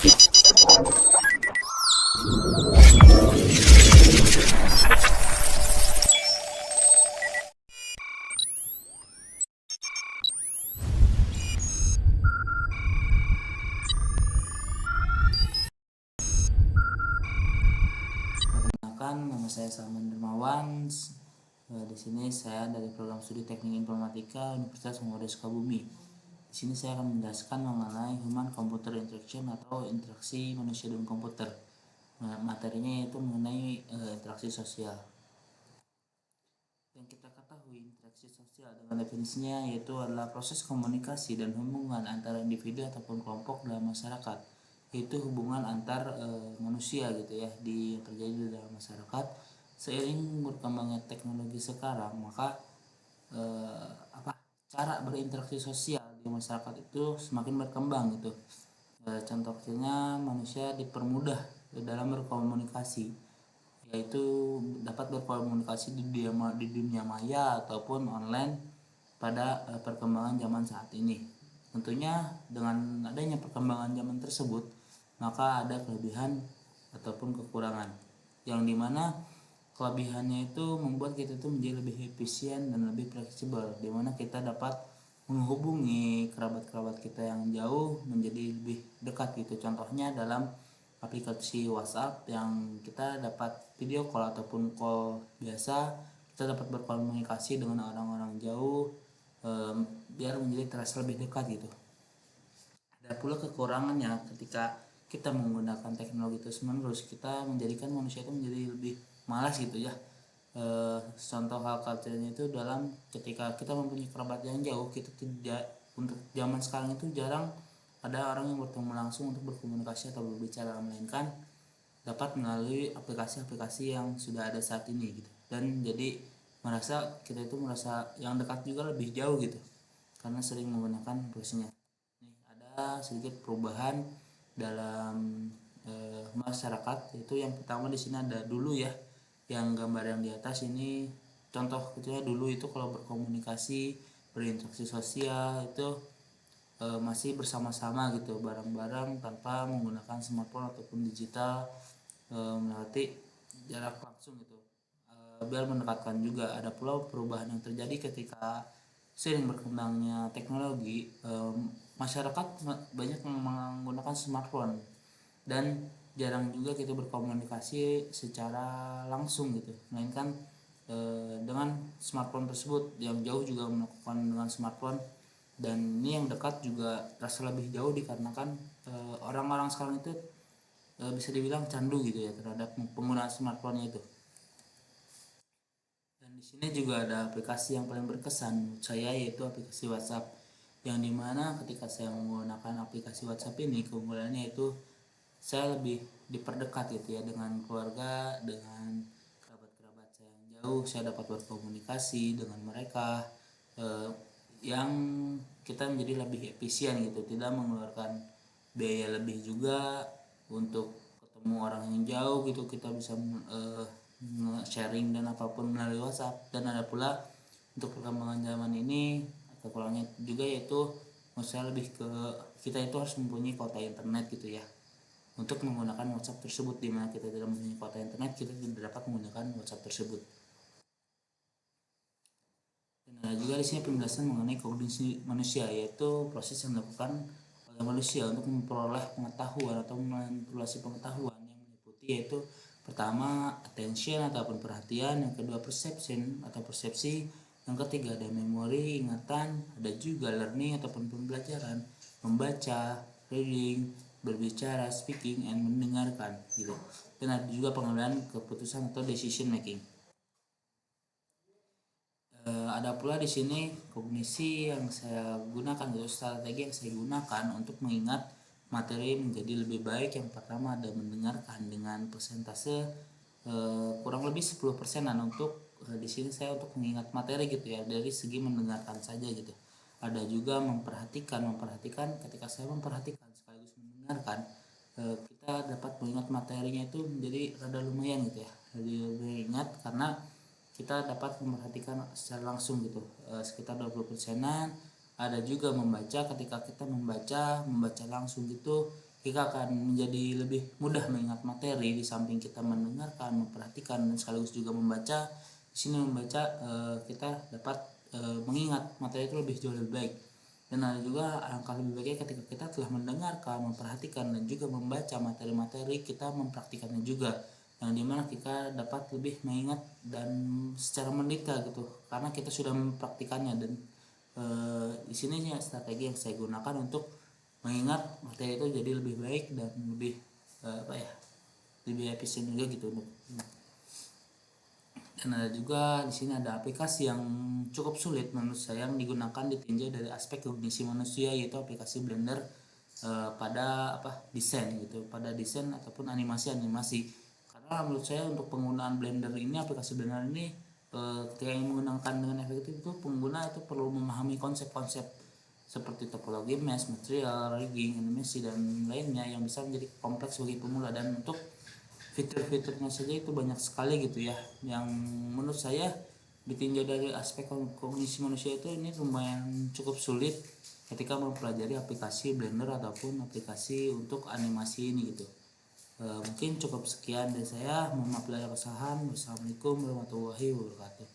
Nama saya Salman Dermawan. Di sini saya dari program studi Teknik Informatika Universitas Muhammadiyah Sukabumi. Di sini saya akan menjelaskan mengenai Human Computer Interaction atau interaksi manusia dan komputer. Materinya yaitu mengenai interaksi sosial. Yang kita ketahui, interaksi sosial dengan definisinya yaitu adalah proses komunikasi dan hubungan antara individu ataupun kelompok dalam masyarakat. Itu hubungan antar manusia gitu ya, yang terjadi di dalam masyarakat. Seiring berkembangnya teknologi sekarang, maka cara berinteraksi sosial di masyarakat itu semakin berkembang gitu. Contoh kecilnya, manusia dipermudah dalam berkomunikasi, yaitu dapat berkomunikasi di dunia maya ataupun online pada perkembangan zaman saat ini. Tentunya dengan adanya perkembangan zaman tersebut, maka ada kelebihan ataupun kekurangan, yang dimana kelebihannya itu membuat kita itu menjadi lebih efisien dan lebih fleksibel, dimana kita dapat menghubungi kerabat-kerabat kita yang jauh menjadi lebih dekat gitu. Contohnya dalam aplikasi WhatsApp yang kita dapat video call ataupun call biasa, kita dapat berkomunikasi dengan orang-orang jauh biar menjadi terasa lebih dekat gitu. Ada pula kekurangannya ketika kita menggunakan teknologi terus-menerus, kita menjadikan manusia itu menjadi lebih malas gitu ya. Contoh hal kecilnya itu dalam ketika kita mempunyai kerabat yang jauh, kita tidak, untuk zaman sekarang itu jarang ada orang yang bertemu langsung untuk berkomunikasi atau berbicara, melainkan dapat melalui aplikasi-aplikasi yang sudah ada saat ini gitu. Dan jadi kita itu merasa yang dekat juga lebih jauh gitu, karena sering menggunakan aplikasinya. Ada sedikit perubahan dalam masyarakat, itu yang pertama di sini ada dulu ya, yang gambar yang di atas ini contoh kecilnya. Dulu itu kalau berkomunikasi, berinteraksi sosial itu masih bersama-sama gitu, bareng-bareng tanpa menggunakan smartphone ataupun digital, melewati jarak langsung gitu, biar mendekatkan juga. Ada pula perubahan yang terjadi ketika sering berkembangnya teknologi, masyarakat banyak menggunakan smartphone dan jarang juga kita berkomunikasi secara langsung gitu, melainkan dengan smartphone tersebut. Yang jauh juga melakukan dengan smartphone, dan ini yang dekat juga terasa lebih jauh dikarenakan orang-orang sekarang itu bisa dibilang candu gitu ya terhadap penggunaan smartphone itu. Dan di sini juga ada aplikasi yang paling berkesan menurut saya, yaitu aplikasi WhatsApp, yang dimana ketika saya menggunakan aplikasi WhatsApp ini, keunggulannya itu saya lebih diperdekat gitu ya dengan keluarga, dengan kerabat-kerabat saya yang jauh. Saya dapat berkomunikasi dengan mereka, yang kita menjadi lebih efisien gitu, tidak mengeluarkan biaya lebih juga untuk ketemu orang yang jauh gitu. Kita bisa sharing dan apapun melalui WhatsApp. Dan ada pula untuk perkembangan zaman ini kekurangannya juga, yaitu saya lebih ke kita itu harus mempunyai kuota internet gitu ya untuk menggunakan WhatsApp tersebut. Dimana kita tidak mempunyai kuota internet, kita tidak dapat menggunakan WhatsApp tersebut. Dan ada juga di sini penjelasan mengenai kognisi manusia, yaitu proses yang dilakukan oleh manusia untuk memperoleh pengetahuan atau manipulasi pengetahuan, yang meliputi yaitu pertama attention ataupun perhatian, yang kedua perception atau persepsi, yang ketiga ada memori, ingatan, ada juga learning ataupun pembelajaran, membaca, reading, berbicara, speaking, and mendengarkan gitu. Dan ada juga pengambilan keputusan atau decision making. Ada pula di sini kognisi yang saya gunakan, atau strategi yang saya gunakan untuk mengingat materi menjadi lebih baik. Yang pertama ada mendengarkan dengan persentase kurang lebih 10%-an untuk di sini saya untuk mengingat materi gitu ya, dari segi mendengarkan saja gitu. Ada juga memperhatikan ketika saya memperhatikan sekaligus mendengarkan, kita dapat mengingat materinya itu menjadi rada lumayan gitu ya, lebih ingat karena kita dapat memperhatikan secara langsung gitu, sekitar 20%-an. Ada juga membaca, ketika kita membaca langsung gitu, kita akan menjadi lebih mudah mengingat materi. Di samping kita mendengarkan, memperhatikan, dan sekaligus juga membaca. Di sini membaca kita dapat mengingat materi itu jauh lebih baik. Dan ada juga alangkah lebih baiknya ketika kita telah mendengarkan, memperhatikan, dan juga membaca materi-materi, kita mempraktikannya juga, yang dimana kita dapat lebih mengingat dan secara mendetail gitu, karena kita sudah mempraktikannya. Dan di sini strategi yang saya gunakan untuk mengingat materi itu jadi lebih baik dan lebih lebih efisien juga gitu. Dan ada juga di sini ada aplikasi yang cukup sulit menurut saya yang digunakan ditinjau dari aspek kognisi manusia, yaitu aplikasi Blender pada desain gitu, pada desain ataupun animasi. Karena menurut saya untuk penggunaan Blender ini, aplikasi Blender ini ketika yang menggunakan dengan efektif itu pengguna itu perlu memahami konsep-konsep seperti topologi mesh, material, rigging, animasi, dan lainnya yang bisa menjadi kompleks bagi pemula. Dan untuk fitur-fiturnya saja itu banyak sekali gitu ya, yang menurut saya ditinjau dari aspek kognisi manusia itu ini lumayan cukup sulit ketika mempelajari aplikasi Blender ataupun aplikasi untuk animasi ini gitu. Mungkin cukup sekian dari saya. Mohon maaf bila ada kesalahan. Wassalamualaikum warahmatullahi wabarakatuh.